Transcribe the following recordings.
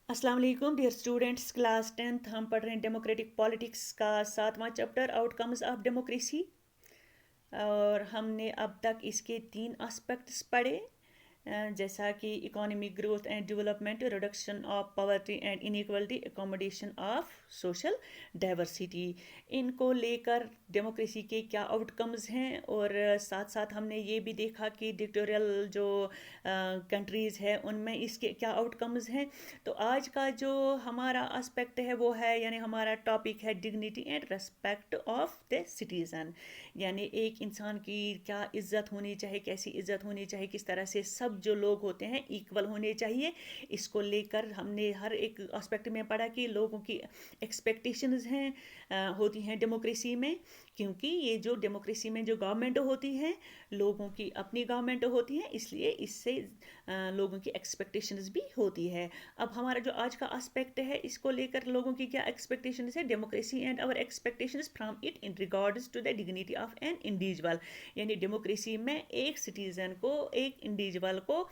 अस्सलाम वालेकुम dear students, class 10th हम पढ़ रहे हैं डेमोक्रेटिक पॉलिटिक्स का 7वां चैप्टर आउटकम्स ऑफ डेमोक्रेसी। और हमने अब तक इसके 3 एस्पेक्ट्स पढ़े, जैसा कि economic growth and development, reduction of poverty and inequality, accommodation of social diversity. इनको लेकर डेमोक्रेसी के क्या आउटकम्स हैं, और साथ साथ हमने ये भी देखा कि डिक्टेटोरियल जो कंट्रीज़ है उनमें इसके क्या आउटकम्स हैं। तो आज का जो हमारा एस्पेक्ट है वो है, यानी हमारा टॉपिक है dignity and respect of the citizen. यानी एक इंसान की क्या इज़्ज़त होनी चाहिए, कैसी इज़्ज़त होनी चाहिए, किस तरह से सब जो लोग होते हैं इक्वल होने चाहिए। इसको लेकर हमने हर एक एस्पेक्ट में पढ़ा कि लोगों की एक्सपेक्टेशंस हैं होती हैं डेमोक्रेसी में, क्योंकि ये जो डेमोक्रेसी में जो गवर्नमेंट होती है लोगों की अपनी गवर्नमेंट होती है, इसलिए इससे लोगों की एक्सपेक्टेशंस भी होती है। अब हमारा जो आज का एस्पेक्ट है इसको लेकर लोगों की क्या एक्सपेक्टेशंस है, democracy and our expectations from it in regards to the dignity of an individual. यानी डेमोक्रेसी में एक सिटीज़न को, एक इंडिविजुअल को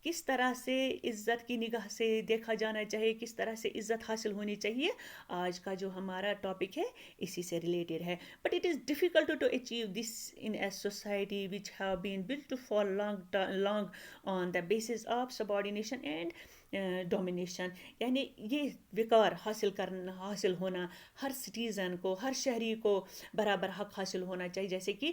किस तरह से इज़्ज़त की निगाह से देखा जाना चाहिए, किस तरह से इज़्ज़त हासिल होनी चाहिए, आज का जो हमारा टॉपिक है इसी से रिलेटेड है। But it is difficult to achieve this in a society which have been built for long on the basis of subordination and domination. यानी ये विकार हासिल होना, हर सिटीज़न को, हर शहरी को बराबर हक हासिल होना चाहिए। जैसे कि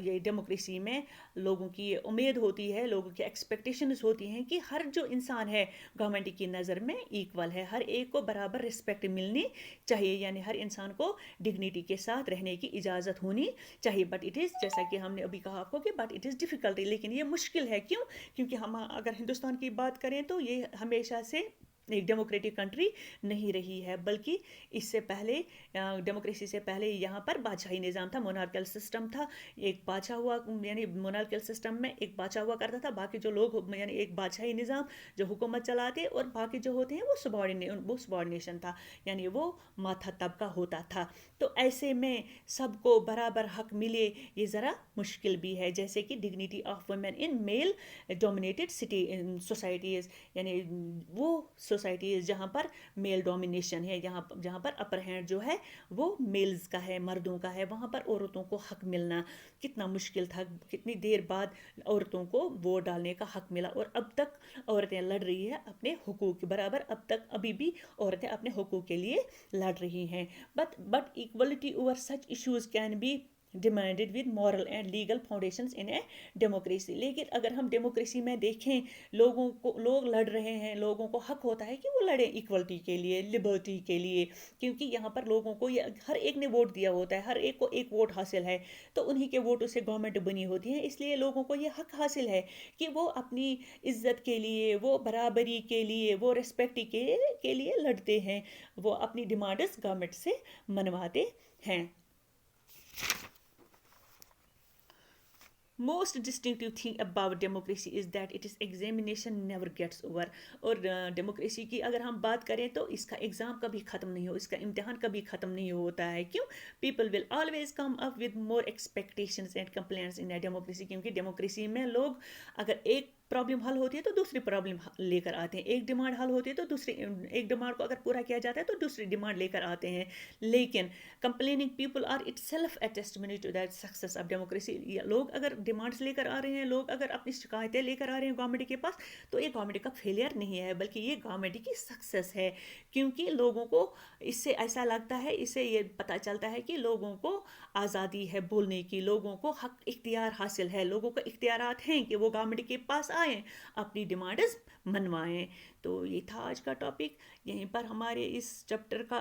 ये डेमोक्रेसी में लोगों की ये उम्मीद होती है, लोगों की एक्सपेक्टेशंस होती हैं कि हर जो इंसान है गवर्नमेंट की नज़र में इक्वल है, हर एक को बराबर रिस्पेक्ट मिलनी चाहिए, यानी हर इंसान को डिग्निटी के साथ रहने की इजाज़त होनी चाहिए। बट इट इज़, जैसा कि हमने अभी कहा आपको कि बट इट इज़ डिफ़िकल्ट, लेकिन ये मुश्किल है। क्यों? क्योंकि हम अगर हिंदुस्तान की बात करें तो ये हमेशा से एक डेमोक्रेटिक कंट्री नहीं रही है, बल्कि इससे पहले डेमोक्रेसी से पहले यहाँ पर बादशाही निज़ाम था, मोनार्कल सिस्टम था। एक बादशाह हुआ, यानी मोनार्कल सिस्टम में एक बादशाह हुआ करता था, बाकी जो लोग, यानी एक बादशाही निज़ाम जो हुकूमत चलाते, और बाकी जो होते हैं वो सबॉर्डिनेशन था, यानी वो माथा तबका होता था। तो ऐसे में सबको बराबर हक मिले ये ज़रा मुश्किल भी है। जैसे कि dignity of women in male dominated city societies, यानी वो सोसाइटीज़ जहाँ पर मेल डोमिनेशन है, जहाँ पर अपर हैंड जो है वो मेल्स का है, मर्दों का है, वहाँ पर औरतों को हक मिलना कितना मुश्किल था। कितनी देर बाद औरतों को वोट डालने का हक मिला, और अब तक औरतें लड़ रही है अपने हुकूक बराबर, अब तक अभी भी औरतें अपने हुकूक के लिए लड़ रही हैं। But equality over such issues can be demanded with moral and legal foundations in a democracy. लेकिन अगर हम डेमोक्रेसी में देखें, लोग लड़ रहे हैं, लोगों को हक होता है कि वो लड़े इक्वलिटी के लिए, लिबर्टी के लिए, क्योंकि यहाँ पर लोगों को ये हर एक ने वोट दिया होता है, हर एक को एक वोट हासिल है, तो उन्हीं के वोटों से गवर्नमेंट बनी होती है। इसलिए लोगों को ये हक हासिल है कि वो अपनी इज्जत के लिए, वो बराबरी के लिए, वो रिस्पेक्ट के लिए लड़ते हैं, वो अपनी डिमांड्स गवर्नमेंट से मनवाते हैं। Most distinctive thing about democracy is that its examination never gets over। और डेमोक्रेसी की अगर हम बात करें तो इसका एग्ज़ाम कभी ख़त्म नहीं हो, इसका इम्तिहान कभी ख़त्म नहीं होता है। क्यों? People will always come up with more expectations and complaints in a democracy. क्योंकि डेमोक्रेसी में लोग, अगर एक प्रॉब्लम हल होती है तो दूसरी प्रॉब्लम लेकर आते हैं, एक डिमांड हल होती है तो दूसरी, एक डिमांड को अगर पूरा किया जाता है तो दूसरी डिमांड लेकर आते हैं। लेकिन complaining people are itself a testimony to that success of democracy. लोग अगर डिमांड्स लेकर आ रहे हैं, लोग अगर अपनी शिकायतें लेकर आ रहे हैं गवर्नमेंट के पास, तो ये गवर्नमेंट का फेलियर नहीं है, बल्कि ये गवर्नमेंट की सक्सेस है। क्योंकि लोगों को इससे ऐसा लगता है, इससे ये पता चलता है कि लोगों को आज़ादी है बोलने की, लोगों को हक इख्तियार हासिल है, लोगों को इख्तियारात हैं कि वो गवर्नमेंट के पास आएँ, अपनी डिमांड्स मनवाएं। तो ये था आज का टॉपिक। यहीं पर हमारे इस चैप्टर का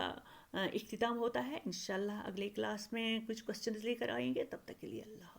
इख्तिताम होता है। इंशाल्लाह अगले क्लास में कुछ क्वेश्चंस लेकर आएंगे। तब तक के लिए अल्लाह।